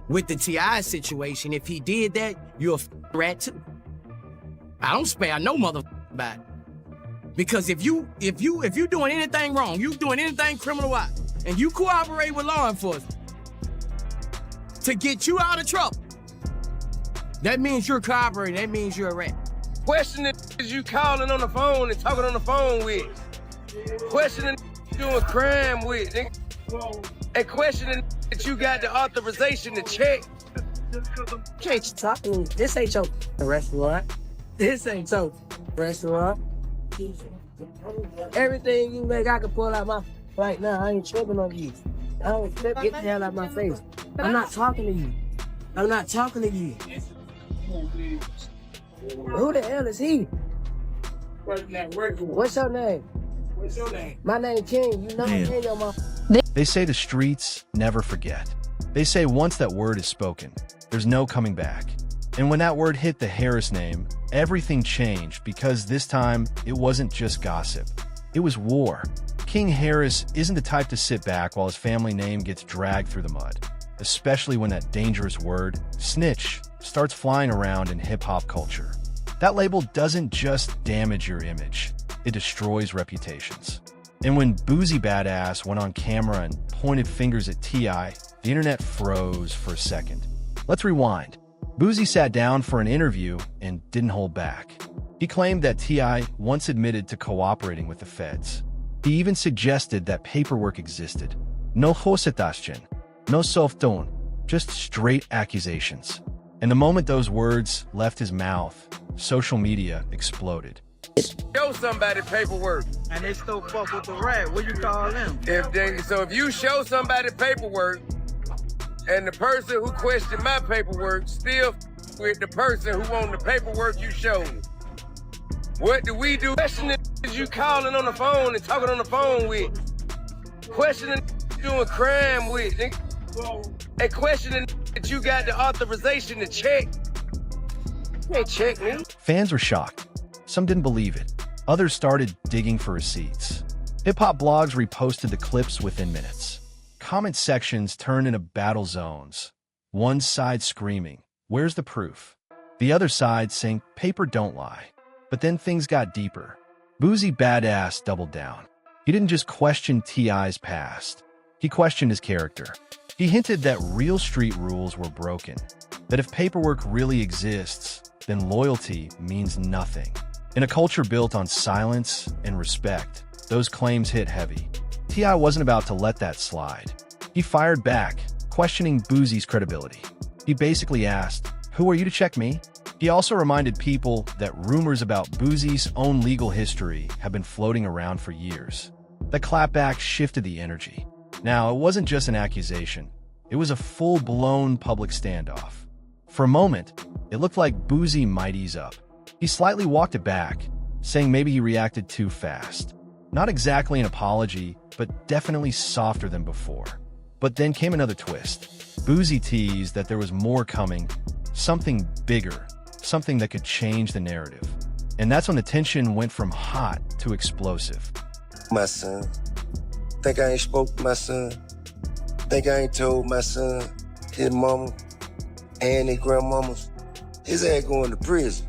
with the T.I. situation, if he did that, you're a rat too. I don't spare no back. Because if you doing anything wrong, you doing anything criminal-wise, and you cooperate with law enforcement to get you out of trouble, that means you're cooperating. That means you're a rat. Questioning is you calling on the phone and talking on the phone with. Questioning doing crime with. And questioning that you got the authorization to check. Can't you talk to me? This ain't your restaurant. This ain't your restaurant. Everything you make, I can pull out my right now. I ain't tripping on you. I don't trip. Get the hell out my face. I'm not talking to you. I'm not talking to you. Who the hell is he? What's your name? My name King. You know me and your mom. They say the streets never forget. They say once that word is spoken, there's no coming back. And when that word hit the Harris name, everything changed because this time it wasn't just gossip. It was war. King Harris isn't the type to sit back while his family name gets dragged through the mud, especially when that dangerous word, snitch, starts flying around in hip-hop culture. That label doesn't just damage your image, it destroys reputations. And when Boosie Badazz went on camera and pointed fingers at T.I., the internet froze for a second. Let's rewind. Boosie sat down for an interview and didn't hold back. He claimed that T.I. once admitted to cooperating with the feds. He even suggested that paperwork existed. No hosetashin, no soft tone, just straight accusations. And the moment those words left his mouth, social media exploded. Show somebody paperwork. And they still fuck with the rat. What you call them? If you show somebody paperwork, and the person who questioned my paperwork still with the person who on the paperwork you showed, what do we do? Questioning is you calling on the phone and talking on the phone with. Questioning doing crime with. And questioning that you got the authorization to check. You can't check me. Fans were shocked. Some didn't believe it. Others started digging for receipts. Hip-hop blogs reposted the clips within minutes. Comment sections turned into battle zones. One side screaming, "Where's the proof?" The other side saying, "Paper don't lie." But then things got deeper. Boosie Badazz doubled down. He didn't just question T.I.'s past. He questioned his character. He hinted that real street rules were broken. That if paperwork really exists, then loyalty means nothing. In a culture built on silence and respect, those claims hit heavy. T.I. wasn't about to let that slide. He fired back, questioning Boosie's credibility. He basically asked, "Who are you to check me?" He also reminded people that rumors about Boosie's own legal history have been floating around for years. The clapback shifted the energy. Now, it wasn't just an accusation. It was a full-blown public standoff. For a moment, it looked like Boosie might ease up. He slightly walked it back, saying maybe he reacted too fast. Not exactly an apology, but definitely softer than before. But then came another twist. Boosie teased that there was more coming, something bigger, something that could change the narrative. And that's when the tension went from hot to explosive. My son. Think I ain't spoke to my son? Think I ain't told my son, his mama, and his grandmamas? His ass going to prison.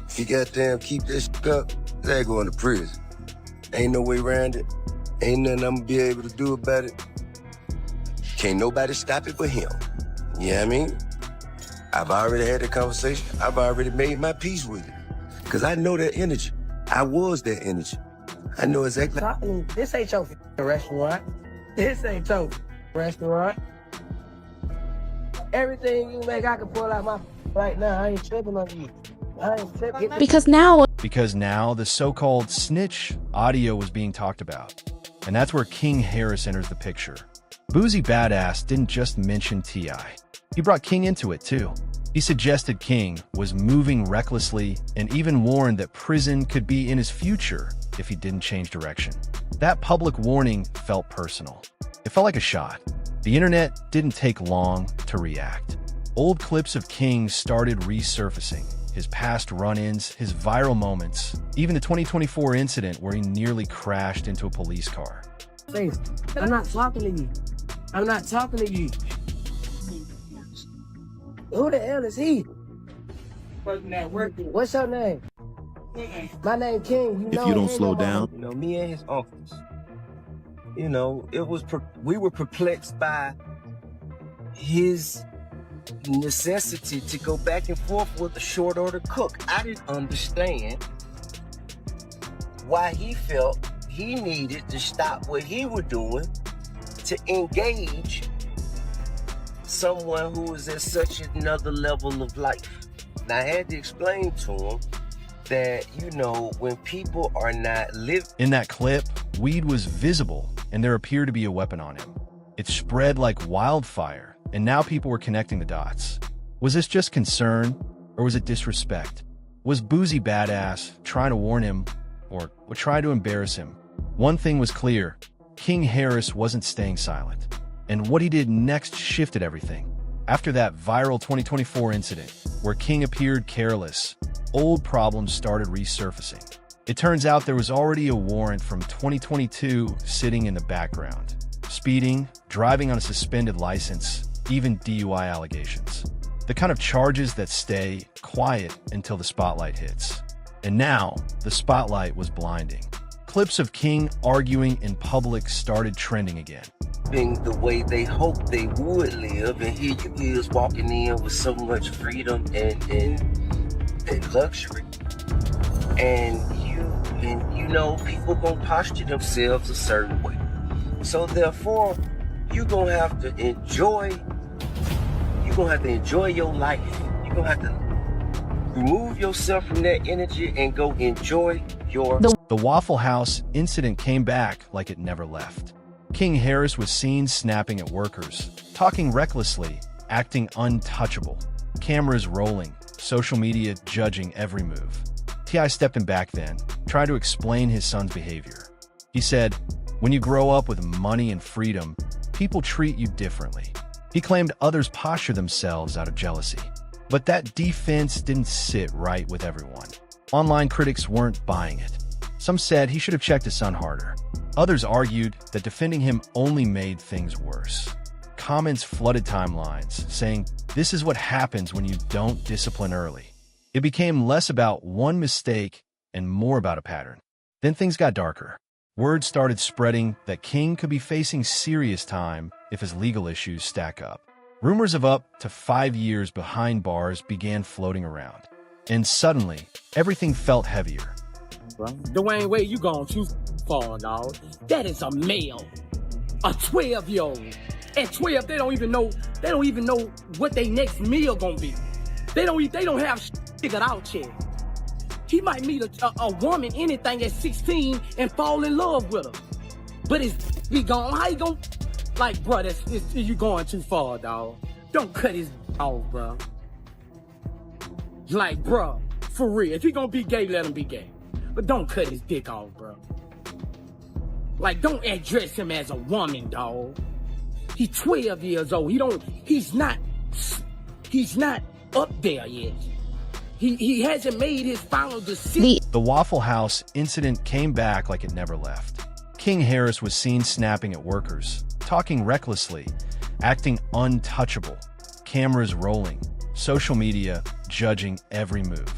If he goddamn keep this up, his ass going to prison. Ain't no way around it. Ain't nothing I'm gonna be able to do about it. Can't nobody stop it but him. You know what I mean? I've already had the conversation. I've already made my peace with it. Because I know that energy. I was that energy. I know exactly. This ain't your restaurant. This ain't your restaurant. Everything you make, I can pull out my right now. I ain't tripping on you. I ain't tripping. Because now the so-called snitch audio was being talked about. And that's where King Harris enters the picture. Boosie Badazz didn't just mention T.I. He brought King into it too. He suggested King was moving recklessly and even warned that prison could be in his future if he didn't change direction. That public warning felt personal. It felt like a shot. The internet didn't take long to react. Old clips of King started resurfacing. His past run-ins, his viral moments, even the 2024 incident where he nearly crashed into a police car. I'm not talking to you. I'm not talking to you. Who the hell is he? Working at work. What's your name? My name King. You know If you don't he ain't slow no down, You know, me and his uncles. You know, we were perplexed by his necessity to go back and forth with a short order cook. I didn't understand why he felt he needed to stop what he was doing to engage someone who is at such another level of life. Now, I had to explain to him that, you know, when people are not living. In that clip, weed was visible, and there appeared to be a weapon on him. It spread like wildfire, and now people were connecting the dots. Was this just concern, or was it disrespect? Was Boosie Badazz trying to warn him, or try to embarrass him? One thing was clear: King Harris wasn't staying silent, and what he did next shifted everything. After that viral 2024 incident, where King appeared careless, old problems started resurfacing. It turns out there was already a warrant from 2022 sitting in the background. Speeding, driving on a suspended license, even DUI allegations. The kind of charges that stay quiet until the spotlight hits. And now, the spotlight was blinding. Clips of King arguing in public started trending again. The way they hoped they would live, and here you is walking in with so much freedom and luxury, and you know people gonna posture themselves a certain way, so therefore you're gonna have to enjoy your life. You're gonna have to remove yourself from that energy and go enjoy your. The Waffle House incident came back like it never left. King Harris was seen snapping at workers, talking recklessly, acting untouchable. Cameras rolling, social media judging every move. T.I. stepped in back then, tried to explain his son's behavior. He said, "When you grow up with money and freedom, people treat you differently." He claimed others posture themselves out of jealousy. But that defense didn't sit right with everyone. Online critics weren't buying it. Some said he should have checked his son harder. Others argued that defending him only made things worse. Comments flooded timelines, saying, "This is what happens when you don't discipline early." It became less about one mistake and more about a pattern. Then things got darker. Word started spreading that King could be facing serious time if his legal issues stack up. Rumors of up to 5 years behind bars began floating around. And suddenly, everything felt heavier. Dwayne Wade, you gone too far, dog. That is a male, a 12-year-old. At 12, they don't even know what their next meal gonna be. They don't have figured out yet. He might meet a woman, anything at 16, and fall in love with her. But it's be gone. How you gonna? Like, bro, you going too far, dog. Don't cut his off, bro. Like, bro, for real. If he gonna be gay, let him be gay. But don't cut his dick off, bro. Like, don't address him as a woman, dog. He's 12 years old. He's not up there yet. He hasn't made his final decision. The Waffle House incident came back like it never left. King Harris was seen snapping at workers, talking recklessly, acting untouchable. Cameras rolling, social media judging every move.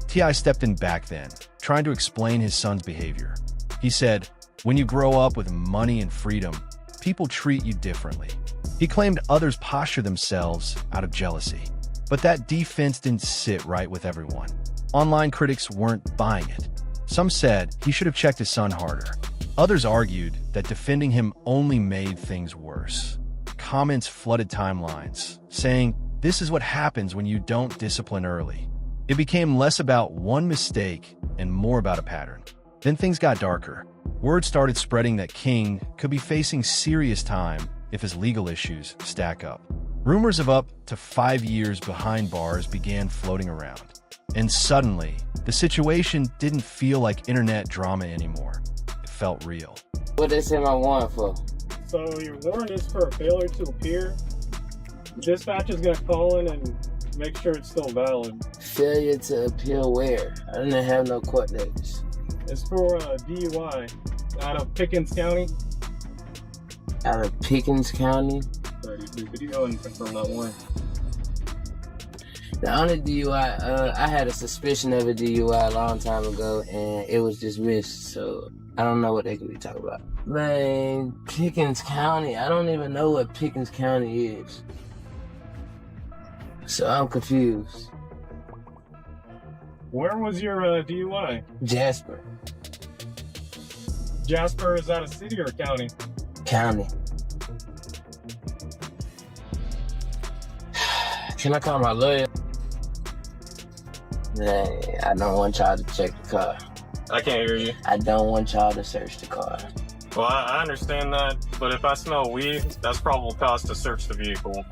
T.I. stepped in back then, trying to explain his son's behavior. He said, "When you grow up with money and freedom, people treat you differently." He claimed others posture themselves out of jealousy. But that defense didn't sit right with everyone. Online critics weren't buying it. Some said he should have checked his son harder. Others argued that defending him only made things worse. Comments flooded timelines, saying, "This is what happens when you don't discipline early." It became less about one mistake and more about a pattern. Then things got darker. Word started spreading that King could be facing serious time if his legal issues stack up. Rumors of up to 5 years behind bars began floating around. And suddenly, the situation didn't feel like internet drama anymore. It felt real. What they say my warrant for? So your warrant is for a failure to appear. Dispatch is gonna call in and make sure it's still valid. Failure to appear where? I didn't have no court dates. It's for DUI out of Pickens County. Out of Pickens County? Sorry, the video and confirm that one. The only DUI, I had a suspicion of a DUI a long time ago, and it was dismissed, so I don't know what they could be talking about. Man, Pickens County, I don't even know what Pickens County is. So I'm confused. Where was your DUI? Jasper Jasper, is that a city or county? County. Can I call my lawyer? Nah, I don't want y'all to check the car. I can't hear you. I don't want y'all to search the car. Well, I understand that, but if I smell weed, that's probable cause to search the vehicle.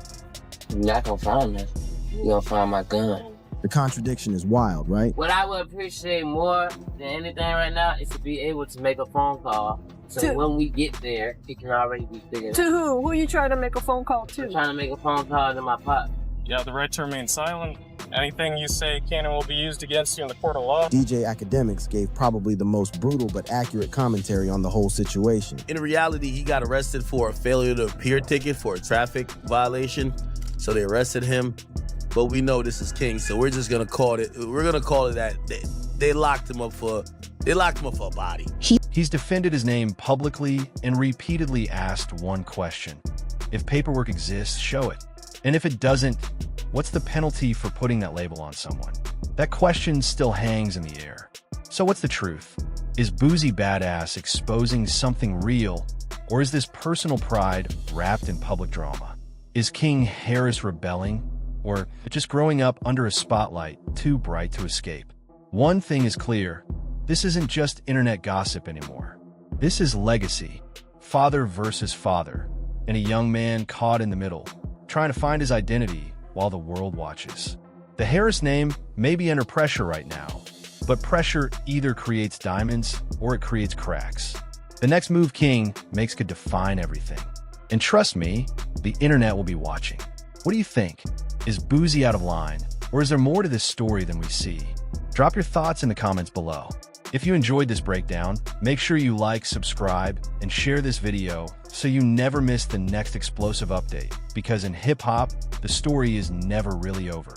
You're not gonna find me. You're gonna find my gun. The contradiction is wild, right? What I would appreciate more than anything right now is to be able to make a phone call. So when we get there, it can already be figured out. To who? Who are you trying to make a phone call to? I'm trying to make a phone call to my pop. You have the right to remain silent. Anything you say can and will be used against you in the court of law. DJ Academics gave probably the most brutal but accurate commentary on the whole situation. In reality, he got arrested for a failure to appear ticket for a traffic violation. So they arrested him. But we know this is King, so we're just gonna call it. We're gonna call it that they locked him up for a body. He's defended his name publicly and repeatedly asked one question. If paperwork exists, show it. And if it doesn't, what's the penalty for putting that label on someone? That question still hangs in the air. So what's the truth? Is Boosie Badazz exposing something real, or is this personal pride wrapped in public drama? Is King Harris rebelling, or just growing up under a spotlight too bright to escape? One thing is clear. This isn't just internet gossip anymore. This is legacy, father versus father, and a young man caught in the middle, trying to find his identity while the world watches. The Harris name may be under pressure right now, but pressure either creates diamonds or it creates cracks. The next move King makes could define everything. And trust me, the internet will be watching. What do you think? Is Boosie out of line, or is there more to this story than we see? Drop your thoughts in the comments below. If you enjoyed this breakdown, make sure you like, subscribe, and share this video so you never miss the next explosive update, because in hip-hop, the story is never really over.